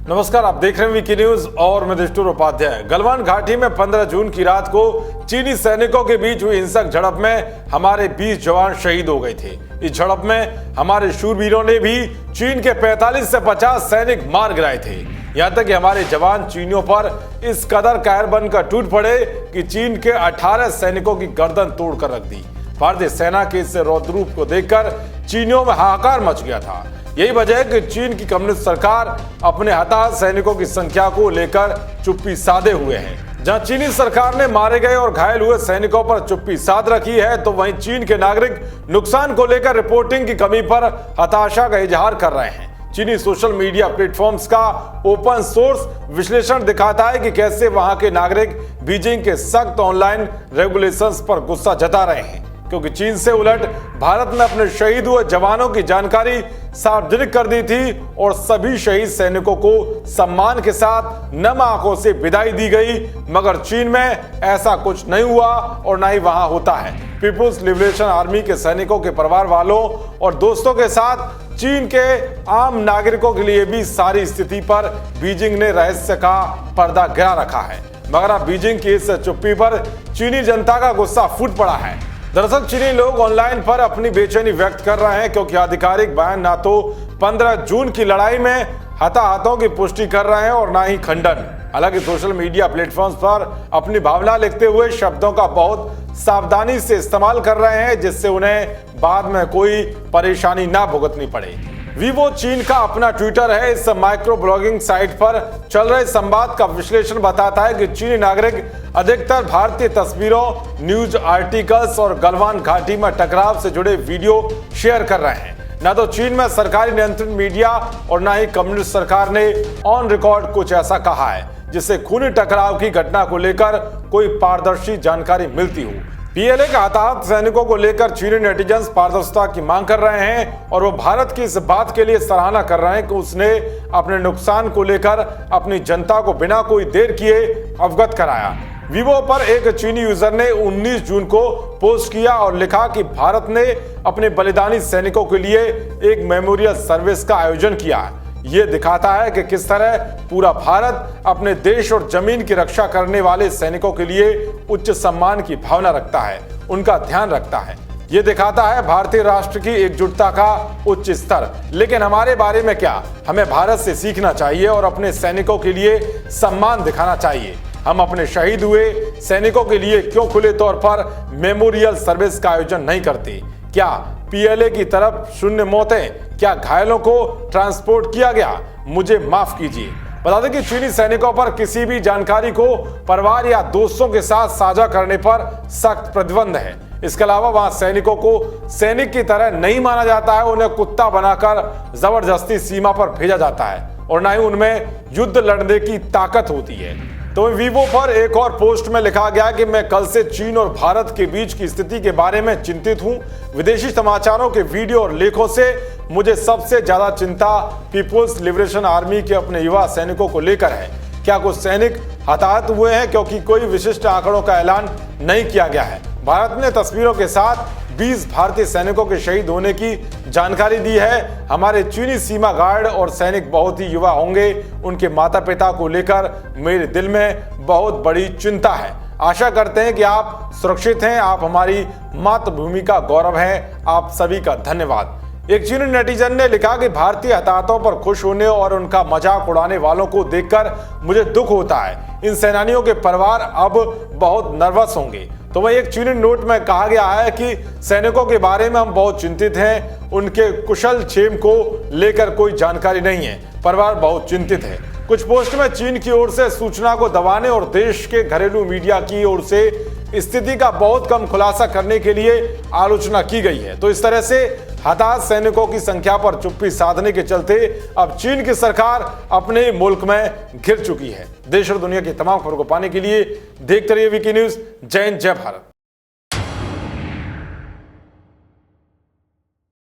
नमस्कार, आप देख रहे हैं वीकी न्यूज और मैं दृष्टुर उपाध्याय। गलवान घाटी में 15 जून की रात को चीनी सैनिकों के बीच हुई हिंसक झड़प में हमारे 20 जवान शहीद हो गए थे। इस झड़प में हमारे शूरवीरों ने भी चीन के 45 से 50 सैनिक मार गिराए थे। यहाँ तक कि हमारे जवान चीनियों पर इस कदर कायर बनकर टूट पड़े कि चीन के 18 सैनिकों की गर्दन तोड़कर रख दी। भारतीय सेना के इस रौद्र रूप को देखकर चीनियों में हाहाकार मच गया था। यही वजह है कि चीन की कम्युनिस्ट सरकार अपने हताहत सैनिकों की संख्या को लेकर चुप्पी साधे हुए है। जहां चीनी सरकार ने मारे गए और घायल हुए सैनिकों पर चुप्पी साध रखी है, तो वहीं चीन के नागरिक नुकसान को लेकर रिपोर्टिंग की कमी पर हताशा का इजहार कर रहे हैं। चीनी सोशल मीडिया प्लेटफॉर्म्स का ओपन सोर्स विश्लेषण दिखाता है कि कैसे वहां के नागरिक बीजिंग के सख्त ऑनलाइन रेगुलेशंस पर गुस्सा जता रहे हैं, क्योंकि चीन से उलट भारत ने अपने शहीद हुए जवानों की जानकारी सार्वजनिक कर दी थी और सभी शहीद सैनिकों को सम्मान के साथ नम आंखों से विदाई दी गई। मगर चीन में ऐसा कुछ नहीं हुआ और ना ही वहां होता है। पीपुल्स लिबरेशन आर्मी के सैनिकों के परिवार वालों और दोस्तों के साथ चीन के आम नागरिकों के लिए भी सारी स्थिति पर बीजिंग ने रहस्य का पर्दा गिरा रखा है। मगर अब बीजिंग की इस चुप्पी पर चीनी जनता का गुस्सा फूट पड़ा है। दरअसल चीनी लोग ऑनलाइन पर अपनी बेचैनी व्यक्त कर रहे हैं, क्योंकि आधिकारिक बयान ना तो 15 जून की लड़ाई में हताहतों की पुष्टि कर रहे हैं और ना ही खंडन। हालांकि सोशल मीडिया प्लेटफॉर्म्स पर अपनी भावना लिखते हुए शब्दों का बहुत सावधानी से इस्तेमाल कर रहे हैं, जिससे उन्हें बाद में कोई परेशानी ना भुगतनी पड़े। वीवो चीन का अपना ट्विटर है। इस माइक्रो ब्लॉगिंग साइट पर चल रहे संवाद का विश्लेषण बताता है कि चीनी नागरिक अधिकतर भारतीय तस्वीरों, न्यूज आर्टिकल्स और गलवान घाटी में टकराव से जुड़े वीडियो शेयर कर रहे हैं। न तो चीन में सरकारी नियंत्रित मीडिया और न ही कम्युनिस्ट सरकार ने ऑन रिकॉर्ड कुछ ऐसा कहा है जिससे खूनी टकराव की घटना को लेकर कोई पारदर्शी जानकारी मिलती हो। पीएलए के हताहत सैनिकों को लेकर चीनी नेटिजन्स पारदर्शिता की मांग कर रहे हैं और वो भारत की इस बात के लिए सराहना कर रहे हैं कि उसने अपने नुकसान को लेकर अपनी जनता को बिना कोई देर किए अवगत कराया। वीवो पर एक चीनी यूजर ने 19 जून को पोस्ट किया और लिखा कि भारत ने अपने बलिदानी सैनिकों के लिए एक मेमोरियल सर्विस का आयोजन किया है। ये दिखाता है कि किस तरह पूरा भारत अपने देश और जमीन की रक्षा करने वाले सैनिकों के लिए उच्च सम्मान की भावना रखता है, उनका ध्यान रखता है। ये दिखाता है भारतीय राष्ट्र की एकजुटता का उच्च स्तर। लेकिन हमारे बारे में क्या? हमें भारत से सीखना चाहिए और अपने सैनिकों के लिए सम्मान दिखाना चाहिए। हम अपने शहीद हुए सैनिकों के लिए क्यों खुले तौर पर मेमोरियल सर्विस का आयोजन नहीं करते? क्या पीएलए की तरफ शून्य मौतें? क्या घायलों को ट्रांसपोर्ट किया गया? मुझे माफ कीजिए। बता दें कि चीनी सैनिकों पर किसी भी जानकारी को परिवार या दोस्तों के साथ साझा करने पर सख्त प्रतिबंध है। इसके अलावा वहां सैनिकों को सैनिक की तरह नहीं माना जाता है। उन्हें कुत्ता बनाकर जबरदस्ती सीमा पर भेजा जाता है और न ही उनमें युद्ध लड़ने की ताकत होती है। तो वीवो पर एक और पोस्ट में लिखा गया कि मैं कल से चीन और भारत के बीच की स्थिति के बारे में चिंतित हूं। विदेशी समाचारों के वीडियो और लेखों से मुझे सबसे ज्यादा चिंता पीपुल्स लिबरेशन आर्मी के अपने युवा सैनिकों को लेकर है। क्या कुछ सैनिक हताहत हुए हैं? क्योंकि कोई विशिष्ट आंकड़ों का ऐलान नहीं किया गया है। भारत ने तस्वीरों के साथ 20 भारतीय सैनिकों के शहीद होने की जानकारी दी है। हमारे चीनी सीमा गार्ड और सैनिक बहुत ही युवा होंगे। उनके माता पिता को लेकर मेरे दिल में बहुत बड़ी चिंता है। आशा करते हैं कि आप सुरक्षित हैं। आप हमारी मातृभूमि का गौरव हैं। आप सभी का धन्यवाद। एक चीनी नेटिजन ने लिखा कि भारतीय हताहतों पर खुश होने और उनका मजाक उड़ाने वालों को देखकर मुझे दुख होता है। इन सेनानियों के परिवार अब बहुत नर्वस होंगे। तो वह एक चीनी नोट में कहा गया है कि सैनिकों के बारे में हम बहुत चिंतित हैं। उनके कुशल क्षेम को लेकर कोई जानकारी नहीं है। परिवार बहुत चिंतित है। कुछ पोस्ट में चीन की ओर से सूचना को दबाने और देश के घरेलू मीडिया की ओर से स्थिति का बहुत कम खुलासा करने के लिए आलोचना की गई है। तो इस तरह से हताहत सैनिकों की संख्या पर चुप्पी साधने के चलते अब चीन की सरकार अपने मुल्क में घिर चुकी है। देश और दुनिया की तमाम खबरों को पाने के लिए देखते रहिए वीकी न्यूज। जय हिंद, जय भारत।